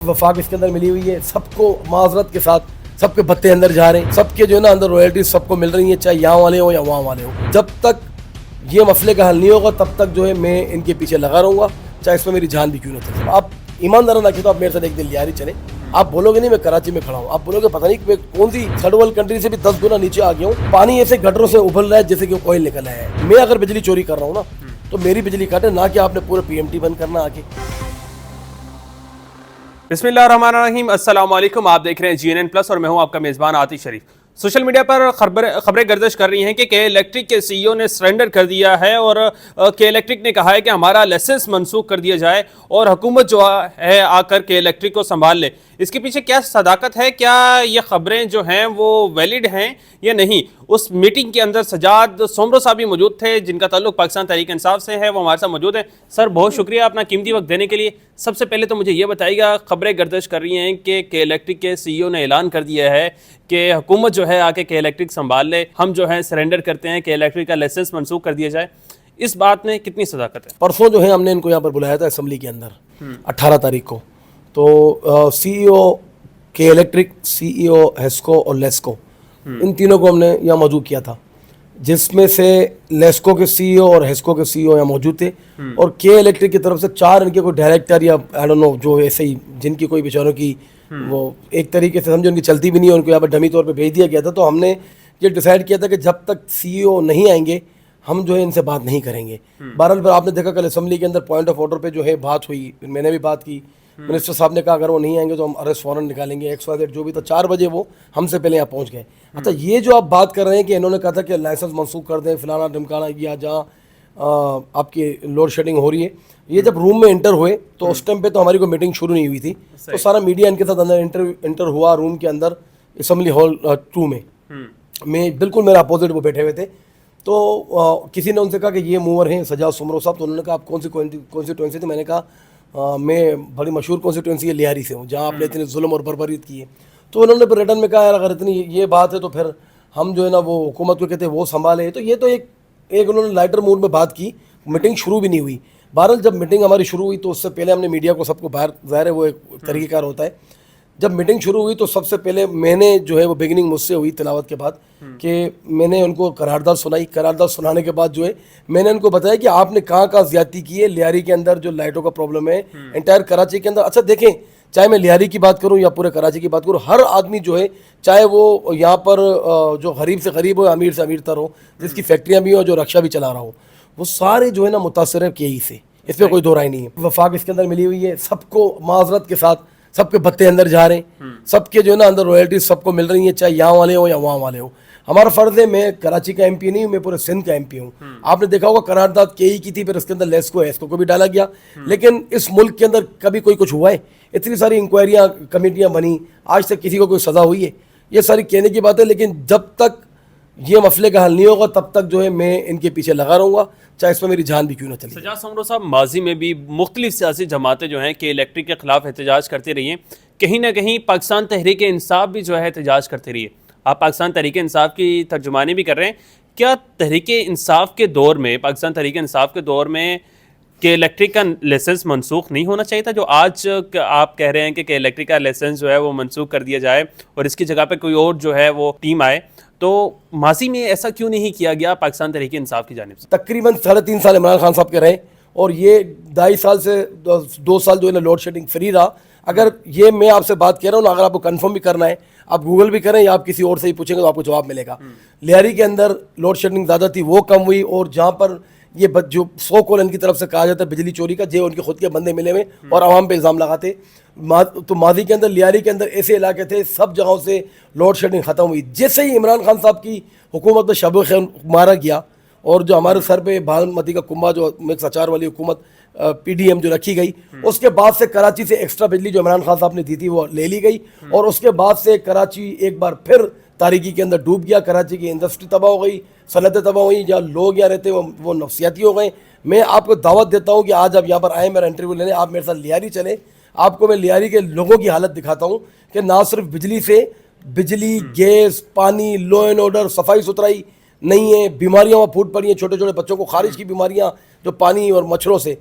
वफाक इसके अंदर मिली हुई है, सबको माजरत के साथ सबके भत्ते अंदर जा रहे हैं, सबके जो है ना अंदर रॉयल्टीज सबको मिल रही हैं, चाहे यहाँ वाले हो या वहाँ वाले हो। जब तक ये मसले का हल नहीं होगा तब तक जो है मैं इनके पीछे लगा रहूँगा, चाहे इसमें मेरी जान भी क्यों ना चले। आप ईमानदार रखिए तो आप मेरे साथ एक दिन लियारी चले, आप बोलोगे नहीं मैं कराची में खड़ा हूँ, आप बोलोगे पता नहीं मैं कौन सी थर्ड वर्ल्ड कंट्री से भी 10 गुना नीचे आ गया हूँ। पानी ऐसे गटरों से उबल रहा है जैसे कि ऑयल निकल रहा है। मैं अगर बिजली चोरी कर रहा हूँ ना तो मेरी बिजली काटे, ना कि आपने पूरे PMT बंद करना आके। बिस्मिल्लाहिर्रहमानिर्रहीम, अस्सलाम वालेकुम। आप देख रहे हैं GNN प्लस और मैं हूं आपका मेज़बान आतिश शरीफ। सोशल मीडिया पर खबरें गर्दिश कर रही हैं कि के इलेक्ट्रिक के CEO ने सरेंडर कर दिया है और के इलेक्ट्रिक ने कहा है कि हमारा लाइसेंस मनसूख कर दिया जाए और हुकूमत जो है आकर के इलेक्ट्रिक को संभाल ले। इसके पीछे क्या सदाकत है, क्या ये खबरें जो हैं वो वैलिड हैं या नहीं? उस मीटिंग के अंदर सजाद सोमरो साहब भी मौजूद थे जिनका ताल्लुक पाकिस्तान तहरीक इंसाफ से है, वो हमारे साथ मौजूद हैं। सर बहुत शुक्रिया अपना कीमती वक्त देने के लिए। सबसे पहले तो मुझे ये बताइएगा, खबरें गर्दिश कर रही हैं कि इलेक्ट्रिक के CEO ने ऐलान कर दिया है कि हुकूमत जो है आके के इलेक्ट्रिक संभाल ले, हम जो है सरेंडर करते हैं कि इलेक्ट्रिक का लाइसेंस मनसूख कर दिया जाए। इस बात में कितनी सदाकत है? परसों जो है हमने इनको यहाँ पर बुलाया था असेंबली के अंदर 18 तारीख को, तो CEO के इलेक्ट्रिक, CEO हेस्को और लेस्को, इन तीनों को हमने यहाँ मौजूद किया था, जिसमें से लेस्को के CEO और हेस्को के CEO यहाँ मौजूद थे और के इलेक्ट्रिक की तरफ से 4 इनके कोई डायरेक्टर या आई डोंट नो जो ऐसे ही जिनकी कोई बेचारों की वो एक तरीके से समझो उनकी चलती भी नहीं है, उनको यहाँ पर डमी तौर पे भेज दिया गया था। तो हमने ये डिसाइड किया था कि जब तक CEO नहीं आएंगे हम जो है इनसे बात नहीं करेंगे। बहरहाल पर आपने देखा कल असेंबली के अंदर पॉइंट ऑफ ऑर्डर पे जो है बात हुई, मैंने भी बात की, मिनिस्टर साहब ने कहा अगर वो नहीं आएंगे तो हम अरेस्ट वारंट निकालेंगे, XYZ जो भी था। 4 बजे वो हमसे पहले यहाँ पहुँच गए। अच्छा, ये जो आप बात कर रहे हैं कि इन्होंने कहा था कि लाइसेंस मनसूख कर दें, फलाना ढमकाना, या जहाँ आपकी लोड शेडिंग हो रही है, ये जब रूम में इंटर हुए तो उस टाइम पे तो हमारी कोई मीटिंग शुरू नहीं हुई थी, तो सारा मीडिया इनके साथ अंदर इंटर हुआ रूम के अंदर, असेंबली हॉल 2 में। मैं बिल्कुल मेरे अपोजिट वो बैठे हुए थे, तो किसी ने उनसे कहा कि ये मूवर हैं सजाद सोमरो साहब, तो उन्होंने कहा आप कौन सी कॉन्स्टिट्यूंसी थी? मैंने कहा मैं बड़ी मशहूर कॉन्स्टिट्यूंसी है लियारी से हूँ, जहाँ आपने इतने जुल्म और बर्बरीत की है। तो उन्होंने फिर रिटर्न में कहा यार अगर इतनी ये बात है तो फिर हम जो है ना वो हुकूमत को कहते हैं वो संभाले। तो ये तो एक उन्होंने लाइटर मूड में बात की, मीटिंग शुरू भी नहीं हुई। बहरहाल जब मीटिंग हमारी शुरू हुई तो उससे पहले हमने मीडिया को सबको बाहर, ज़ाहिर है वो एक तरीक़ेकार होता है, जब मीटिंग शुरू हुई तो सबसे पहले मैंने जो है वो बिगिनिंग मुझसे हुई तिलावत के बाद कि मैंने उनको करारदाद सुनाई। करारदाद सुनाने के बाद जो है मैंने उनको बताया कि आपने कहाँ कहाँ ज़्यादती की है लियारी के अंदर, जो लाइटों का प्रॉब्लम है एंटायर कराची के अंदर। अच्छा देखें, चाहे मैं लियारी की बात करूँ या पूरे कराची की बात करूँ, हर आदमी जो है, चाहे वो यहाँ पर जो गरीब से गरीब हो, अमीर से अमीर तर हो, जिसकी फैक्ट्रियाँ भी हो, जो रक्षा भी चला रहा हो, वो सारे जो है ना मुतासर है यही से, इसमें कोई दो राय नहीं है। वफाक इसके अंदर मिली हुई है, सबको माजरत के साथ सबके भत्ते अंदर जा रहे हैं, सबके जो है ना अंदर रॉयल्टीज सबको मिल रही हैं, चाहे यहाँ वाले हो या वहाँ वाले हो। हमारा फ़र्ज़ है, मैं कराची का MP नहीं हूँ, मैं पूरे सिंध का MP हूँ। आपने देखा होगा करारदाद KE की थी, फिर इसके अंदर लेस्को को भी डाला गया, लेकिन इस मुल्क के अंदर कभी कोई कुछ हुआ है? इतनी सारी इंक्वायरियाँ, कमेटियाँ बनी, आज तक किसी को कोई सज़ा हुई है? ये सारी कहने की बात है, लेकिन जब तक ये मसले का हल नहीं होगा तब तक जो है मैं इनके पीछे लगा रहूँगा, चाहे इसमें मेरी जान भी क्यों ना चले। सजाद सोमरो साहब, माजी में भी मुख्तलिफ सियासी जमातें जो हैं कि इलेक्ट्रिक के ख़िलाफ़ एहतजाज करती रही हैं, कहीं ना कहीं पाकिस्तान तहरीक इंसाफ भी जो है एहतजाज करती रही है। आप पाकिस्तान तहरीक इंसाफ की तर्जुमानी भी कर रहे हैं, क्या तहरीक इंसाफ के दौर में, पाकिस्तान तहरीक इंसाफ के दौर में कि इलेक्ट्रिक का लाइसेंस मनसूख नहीं होना चाहिए था? जो आज आप कह रहे हैं कि इलेक्ट्रिक का लाइसेंस जो है वो मनसूख कर दिया जाए और इसकी जगह पे कोई और जो है वो टीम आए, तो माजी में ऐसा क्यों नहीं किया गया पाकिस्तान तहरीक इंसाफ की जानिब से? तकरीबन 3.5 साल इमरान खान साहब के रहे और ये 2.5 साल से 2 साल जो है ना लोड शेडिंग फ्री रहा। अगर ये मैं आपसे बात कह रहा हूँ ना, अगर आपको कंफर्म भी करना है, आप गूगल भी करें या आप किसी और से ही पूछेंगे तो आपको जवाब मिलेगा। लियारी के अंदर लोड शेडिंग ज़्यादा थी, वो कम हुई, और जहाँ पर ये जो 100 कॉल इनकी तरफ से कहा जाता है बिजली चोरी का, जो उनके खुद के बंदे मिले हुए और आवाम पे इल्ज़ाम लगाते, तो माजी के अंदर लियारी के अंदर ऐसे इलाके थे, सब जगहों से लोड शेडिंग ख़त्म हुई। जैसे ही इमरान खान साहब की हुकूमत में शब खैर मारा गया और जो हमारे सर पे बालमती का कुंभा, जो मिक्स अचार वाली हुकूमत PDM जो रखी गई, उसके बाद से कराची से एक्स्ट्रा बिजली जो इमरान खान साहब ने दी थी वो ले ली गई, और उसके बाद से कराची एक बार फिर तारीकी के अंदर डूब गया। कराची की इंडस्ट्री तबाह हो गई, सनतें तबाह हुई, जहाँ लोग यहाँ रहते वो नफसियाती हो गए। मैं आपको दावत देता हूँ कि आज आप यहाँ पर आए मेरा इंटरव्यू लेने, आप मेरे साथ लियारी चले, आपको मैं लियारी के लोगों की हालत दिखाता हूँ कि ना सिर्फ बिजली से, बिजली, गैस, पानी, लॉ एंड ऑर्डर, सफाई सुथराई नहीं है, बीमारियाँ वहाँ फूट पड़ी हैं, छोटे छोटे बच्चों को खारिज की बीमारियाँ जो पानी और मच्छरों से।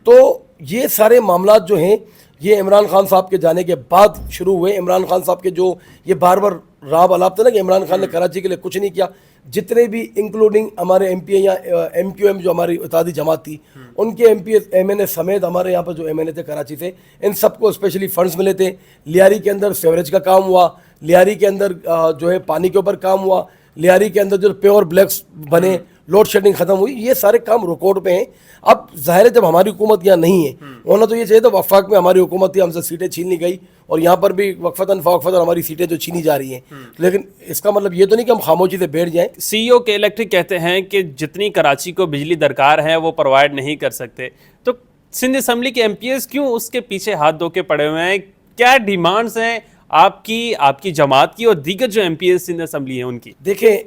तो ये सारे मामला जो हैं یہ عمران خان صاحب کے جانے کے بعد شروع ہوئے. عمران خان صاحب کے جو یہ بار بار راب الاپ تھا نا کہ عمران خان نے کراچی کے لیے کچھ نہیں کیا, جتنے بھی انکلوڈنگ ہمارے ایم پی اے یا ایم کیو ایم جو ہماری اتحادی جماعت تھی, ان کے ایم پی ایم این اے سمیت ہمارے یہاں پر جو ایم این اے تھے کراچی سے, ان سب کو اسپیشلی فنڈز ملے تھے. لیاری کے اندر سیوریج کا کام ہوا, لیاری کے اندر جو ہے پانی کے اوپر کام ہوا, لیاری کے اندر جو پیور بلیکس بنے, لوڈ شیڈنگ ختم ہوئی, یہ سارے کام ریکارڈ پہ ہیں. اب ظاہر ہے جب ہماری حکومت یہاں نہیں ہے, ہونا تو یہ چاہیے تھا وفاق میں ہماری حکومت تھی, ہم سے سیٹیں چھین لی گئی, اور یہاں پر بھی وقفتاً فوقفتاً ہماری سیٹیں جو چھینی جا رہی ہیں. لیکن اس کا مطلب یہ تو نہیں کہ ہم خاموشی سے بیٹھ جائیں. سی ای او کے الیکٹرک کہتے ہیں کہ جتنی کراچی کو بجلی درکار ہے وہ پرووائڈ نہیں کر سکتے, تو سندھ اسمبلی کے ایم پی ایز کیوں اس کے پیچھے ہاتھ دھو کے پڑے ہوئے ہیں؟ کیا ڈیمانڈز ہیں آپ کی جماعت کی اور دیگر جو M P As Sindh assembly ہیں ان کی؟ دیکھیں,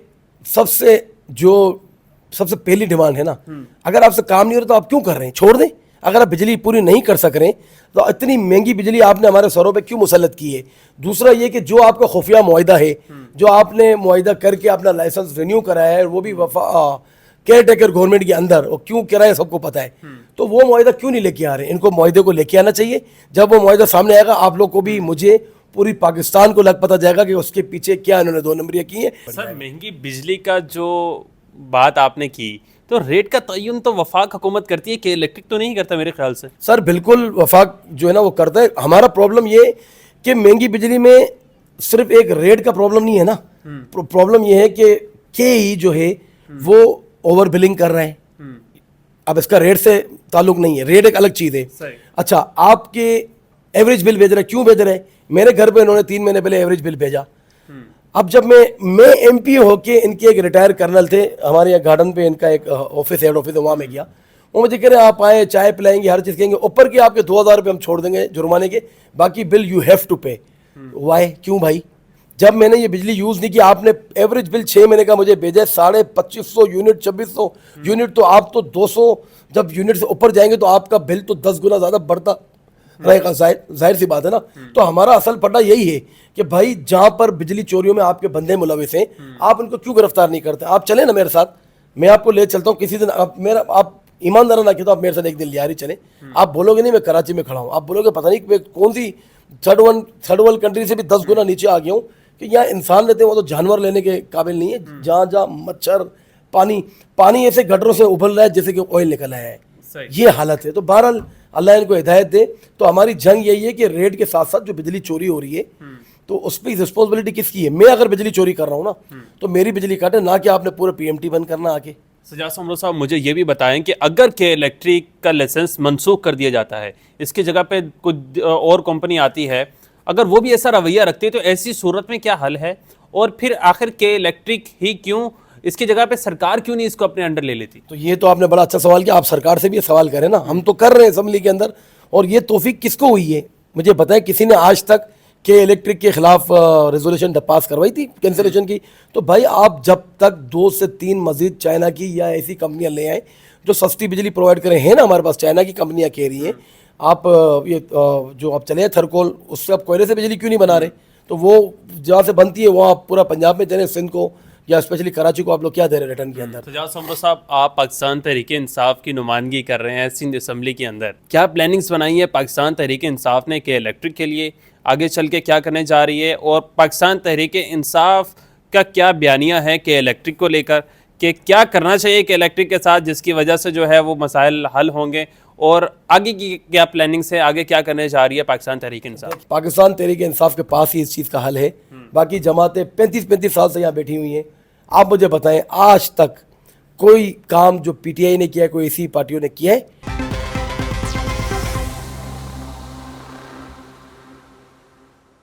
سب سے پہلی ڈیمانڈ ہے نا, اگر آپ سے کام نہیں ہو رہا تو آپ کیوں کر رہے ہیں؟ چھوڑ دیں. اگر آپ بجلی پوری نہیں کر سک رہے تو اتنی مہنگی بجلی آپ نے ہمارے سروں پہ کیوں مسلط کی ہے؟ دوسرا یہ کہ جو آپ کا خفیہ معاہدہ ہے, جو آپ نے معاہدہ کر کے اپنا لائسنس رینیو کرایا ہے, وہ بھی کیئر ٹیکر گورنمنٹ کے اندر, اور کیوں کرایا سب کو پتہ ہے, تو وہ معاہدہ کیوں نہیں لے کے آ رہے؟ ان کو معاہدے کو لے کے آنا چاہیے. جب وہ معاہدہ سامنے آئے گا, آپ لوگ کو بھی, مجھے, پوری پاکستان کو لگ پتہ جائے گا کہ اس کے پیچھے کیا انہوں نے دو نمبریاں کی ہیں. سر, مہنگی بجلی کا جو بات آپ نے کی, تو ریٹ کا تعین تو وفاق حکومت کرتی ہے کہ الیکٹرک تو نہیں کرتا میرے خیال سے. سر بالکل وفاق جو ہے نا وہ کرتا ہے. ہمارا پرابلم یہ کہ مہنگی بجلی میں صرف ایک ریٹ کا پرابلم نہیں ہے نا, پرابلم یہ ہے کہ ہی جو ہے وہ اوور بلنگ کر رہے ہیں. اب اس کا ریٹ سے تعلق نہیں ہے, ریٹ ایک الگ چیز ہے. اچھا, آپ کے ایوریج بل بھیج رہے ہیں, کیوں بھیج رہے ہیں؟ میرے گھر پہ انہوں نے 3 مہینے پہلے ایوریج بل بھیجا. اب جب میں ایم پی ہو کے, ان کے ایک ریٹائر کرنل تھے ہمارے یہاں گارڈن پہ, ان کا ایک آفس, ہیڈ آفس ہے, وہاں میں گیا. وہ مجھے کہہ رہے ہیں آپ آئیں, چائے پلائیں گے, ہر چیز کہیں گے, اوپر کے آپ کے 2000 روپے ہم چھوڑ دیں گے جرمانے کے, باقی bill you have to pay. Why, کیوں بھائی؟ جب میں نے یہ بجلی یوز نہیں کی, آپ نے ایوریج بل 6 مہینے کا مجھے بھیجا 2500 یونٹ, 2600 یونٹ, تو آپ تو 200 جب یونٹ سے اوپر جائیں گے تو آپ کا بل تو 10 گنا زیادہ بڑھتا رہے گا. ظاہر سی بات ہے نا. تو ہمارا اصل پڑا یہی ہے کہ بھائی جہاں پر بجلی چوریوں میں آپ کے بندے ملوث ہیں, آپ ان کو کیوں گرفتار نہیں کرتے؟ آپ چلیں نا میرے ساتھ, میں آپ کو لے چلتا ہوں کسی دن. آپ ایماندارانہ نہ کہتا, آپ میرے ساتھ ایک دن لیاری چلیں. آپ بولو گے نہیں میں کراچی میں کھڑا ہوں, آپ بولو گے پتہ نہیں میں کون سی تھرڈ ورلڈ کنٹری سے بھی 10 گنا نیچے آ گیا ہوں, کہ یہاں انسان لیتے ہیں وہ تو جانور لینے کے قابل نہیں ہے. جہاں مچھر, پانی ایسے گٹروں سے ابل رہا ہے جیسے کہ آئل نکل آیا ہے, یہ حالت ہے. تو بہرحال اللہ ان کو ہدایت دے. تو ہماری جنگ یہی ہے کہ ریٹ کے ساتھ ساتھ جو بجلی چوری ہو رہی ہے تو اس پہ رسپانسبلٹی کس کی ہے؟ میں اگر بجلی چوری کر رہا ہوں نا تو میری بجلی کاٹے, نہ کہ آپ نے پورے پی ایم ٹی بند کرنا. آگے سجاد سمرو صاحب, مجھے یہ بھی بتائیں کہ اگر کہ الیکٹرک کا لائسنس منسوخ کر دیا جاتا ہے, اس کی جگہ پہ کچھ اور کمپنی آتی ہے, اگر وہ بھی ایسا رویہ رکھتے تو ایسی صورت میں کیا حل ہے؟ اور پھر آخر کہ الیکٹرک ہی کیوں, اس کی جگہ پہ سرکار کیوں نہیں اس کو اپنے انڈر لے لیتی؟ تو یہ تو آپ نے بڑا اچھا سوال کیا. آپ سرکار سے بھی یہ سوال کریں نا, ہم تو کر رہے ہیں اسمبلی کے اندر. اور یہ توفیق کس کو ہوئی ہے مجھے بتائیں؟ کسی نے آج تک کہ الیکٹرک کے خلاف ریزولوشن پاس کروائی تھی کینسلیشن کی؟ تو بھائی آپ جب تک 2 سے 3 مزید چائنا کی یا ایسی کمپنیاں لے آئیں جو سستی بجلی پرووائڈ کریں, ہیں نا ہمارے پاس چائنا کی کمپنیاں کہہ رہی ہیں. آپ یہ جو آپ چلے ہیں تھرکول, اس سے آپ کوئلے سے بجلی کیوں نہیں بنا رہے؟ تو وہ جہاں سے بنتی ہے وہاں پورا پنجاب میں چلیں, سندھ کو یا اسپیشلی کراچی کو آپ لوگ کیا دے رہے ہیں ریٹرن کے اندر؟ سجاد سمرو صاحب, آپ پاکستان تحریک انصاف کی نمائندگی کر رہے ہیں سندھ اسمبلی کے اندر, کیا پلاننگز بنائی ہے پاکستان تحریک انصاف نے کہ الیکٹرک کے لیے آگے چل کے کیا کرنے جا رہی ہے؟ اور پاکستان تحریک انصاف کا کیا بیانیہ ہے کہ الیکٹرک کو لے کر, کہ کیا کرنا چاہیے کہ الیکٹرک کے ساتھ جس کی وجہ سے جو ہے وہ مسائل حل ہوں گے, اور آگے کی کیا پلاننگز ہے, آگے کیا کرنے جا رہی ہے پاکستان تحریک انصاف؟ پاکستان تحریک انصاف کے پاس ہی اس چیز کا حل ہے. باقی جماعتیں 35 سال سے یہاں بیٹھی ہوئی ہیں. آپ مجھے بتائیں آج تک کوئی کام جو پی ٹی آئی نے کیا ہے, کوئی ایسی پارٹیوں نے کیا ہے؟